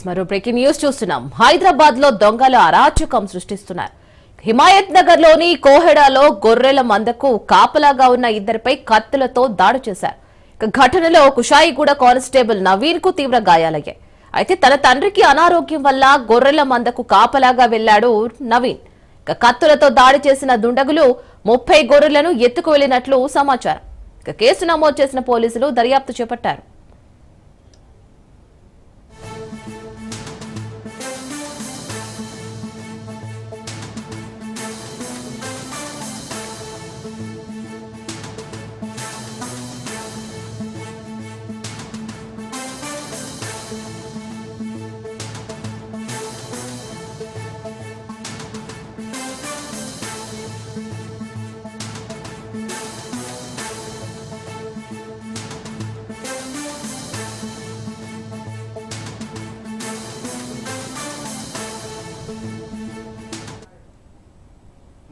మరో breaking news చూస్తున్నాం. హైదరాబాద్ లో దొంగలు అరాచకం సృష్టిస్తున్నారు. హిమాయత్ నగర్ లోని కోహెడాలో గొర్రెల మందకు కాపలాగా ఉన్న ఇద్దరిపై కత్తులతో దాడి చేశారు. ఘటనలో కుషాయిగూడ కానిస్టేబుల్ నవీన్ కు తీవ్ర గాయాలయ్యాయి. అయితే తన తండ్రికి అనారోగ్యం వల్ల గొర్రెల మందకు కాపలాగా వెళ్లాడు నవీన్. కత్తులతో దాడి చేసిన దుండగులు 30 గొర్రెలను ఎత్తుకు వెళ్లినట్లు సమాచారం. కేసు నమోదు చేసిన పోలీసులు దర్యాప్తు చేపట్టారు.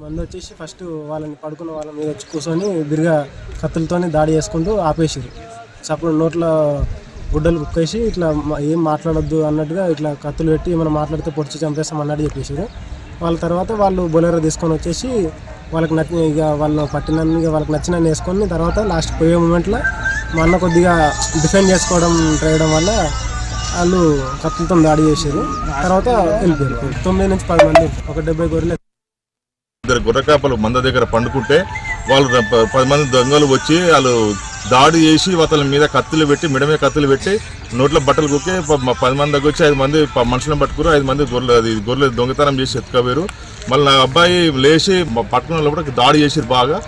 మంది వచ్చేసి ఫస్ట్ వాళ్ళని పడుకున్న వాళ్ళ మీద వచ్చి కూర్చొని బిరిగా కత్తులతోనే దాడి చేసుకుంటూ ఆపేసారు. అప్పుడు నోట్లో గుడ్డలు కుక్కేసి ఇట్లా ఏం మాట్లాడొద్దు అన్నట్టుగా ఇట్లా కత్తులు పెట్టి ఏమైనా మాట్లాడితే పొడిచి చంపేస్తాం అన్నట్టు చెప్పేసారు. వాళ్ళ తర్వాత వాళ్ళు బొలెరో తీసుకొని వచ్చేసి వాళ్ళకి నచ్చిన ఇక వాళ్ళు పట్టినన్ని వాళ్ళకి నచ్చిన వేసుకొని తర్వాత లాస్ట్ పోయే మూమెంట్లో మా అన్న కొద్దిగా డిఫెండ్ చేసుకోవడం ట్రైయడం వల్ల వాళ్ళు కత్తులతో దాడి చేసారు. తర్వాత వెళ్ళిపోయారు. 9 నుంచి 10 మంది, ఒక 70 గొర్రెలు. గొర్రెకాపలు మంద దగ్గర పండుకుంటే వాళ్ళు 10 మంది దొంగలు వచ్చి వాళ్ళు దాడి చేసి వాళ్ళ మీద కత్తులు పెట్టి మెడ మీద కత్తులు పెట్టి నోట్లో బట్టలు కుక్కి 10 మంది దగ్గర వచ్చి 5 మంది మనుషులను పట్టుకురు. 5 మంది గొర్రెలు దొంగతనం చేసి ఎత్తుకపోయారు. మళ్ళీ నా అబ్బాయి లేచి పట్టుకున్న కూడా దాడి చేసిరు. బాగా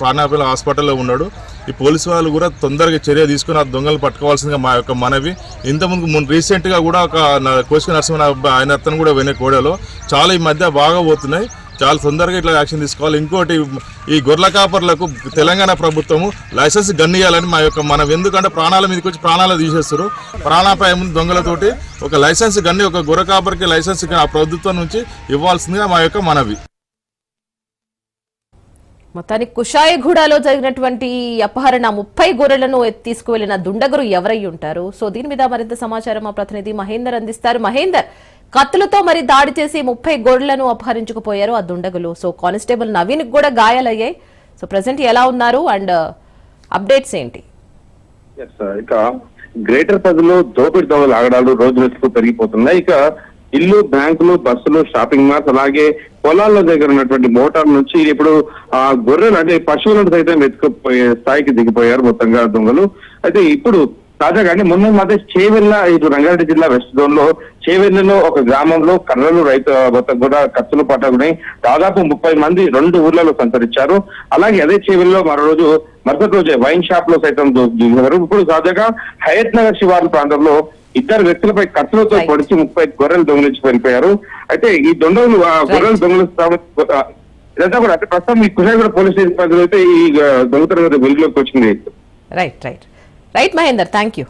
ప్రాణాపాయ హాస్పిటల్లో ఉన్నాడు. ఈ పోలీసు వాళ్ళు కూడా తొందరగా చర్య తీసుకుని ఆ దొంగలు పట్టుకోవాల్సిందిగా మా యొక్క మనవి. ఇంతకుముందు రీసెంట్గా కూడా ఒక కోసుక నరసింహ ఆయన అతను కూడా వెనక కోడలో చాలా ఈ మధ్య బాగా పోతున్నాయి. చాలా తొందరగా ఇట్లా యాక్షన్ తీసుకోవాలి. ఇంకోటి ఈ గొర్రెల కాపర్లకు తెలంగాణ ప్రభుత్వము లైసెన్స్ గన్నియాలని మా యొక్క మనం, ఎందుకంటే ప్రాణాల మీదకి వచ్చి ప్రాణాలు తీసేస్తారు. ప్రాణాపాయం దొంగలతోటి ఒక లైసెన్స్ గన్ని ఒక గొర్రె కాపర్కి లైసెన్స్ ఆ ప్రభుత్వం నుంచి ఇవ్వాల్సిందిగా మా యొక్క మనవి. మొత్తానికి కుషాయిగూడలో జరిగినటువంటి అపహరణ 30 గొర్రెలను తీసుకువెళ్లిన దుండగురు ఎవరై ఉంటారు? సో దీని మీద మరింత సమాచారం మా ప్రతినిధి మహేందర్ అందిస్తారు. మహేందర్, కత్తులతో మరి దాడి చేసి 30 గొర్రెలను అపహరించుకుపోయారు ఆ దుండగులు. సో కానిస్టేబుల్ నవీన్ కూడా గాయాలయ్యాయి. సో ప్రెసెంట్ ఎలా ఉన్నారు అండ్ అప్డేట్స్ ఏంటి? ఇక గ్రేటర్ పరిధిలో దోపిడీ దొంగల ఆగడాలు రోజు రోజుకు పెరిగిపోతున్నాయి. ఇక ఇల్లు, బ్యాంకులు, బస్సులు, షాపింగ్ మాల్స్, అలాగే పొలాల్లో దగ్గర ఉన్నటువంటి మోటార్ నుంచి ఇప్పుడు ఆ గొర్రెలు అంటే పశువులను సైతం ఎత్తుకుపోయే స్థాయికి దిగిపోయారు మొత్తంగా దొంగలు. అయితే ఇప్పుడు తాజాగా మొన్న మధ్య చేవెళ్ళ, ఇటు రంగారెడ్డి జిల్లా వెస్ట్ జోన్ లో చేవెళ్ళలో ఒక గ్రామంలో కర్రలు రైతు మొత్తం కూడా కత్తులు పట్టుకుని దాదాపు 30 మంది 2 ఊర్లలో సంచరించారు. అలాగే అదే చేవెళ్ళలో మరుసటి రోజే వైన్ షాప్ లో సైతం దిగారు. ఇప్పుడు తాజాగా హయత్ నగర్ శివారు ప్రాంతంలో 2 వ్యక్తులపై కత్తులతో పొడిచి 30 గొర్రెలు దొంగిలించి వెళ్ళిపోయారు. అయితే ఈ దొంగలు గొర్రెలు ఇదంతా కూడా అంటే ప్రస్తుతం ఈ కుషాయిగూడ పోలీస్ స్టేషన్ పరిధిలో అయితే ఈ దొంగతనం వెలుగులోకి వచ్చింది. Right Mahender, thank you.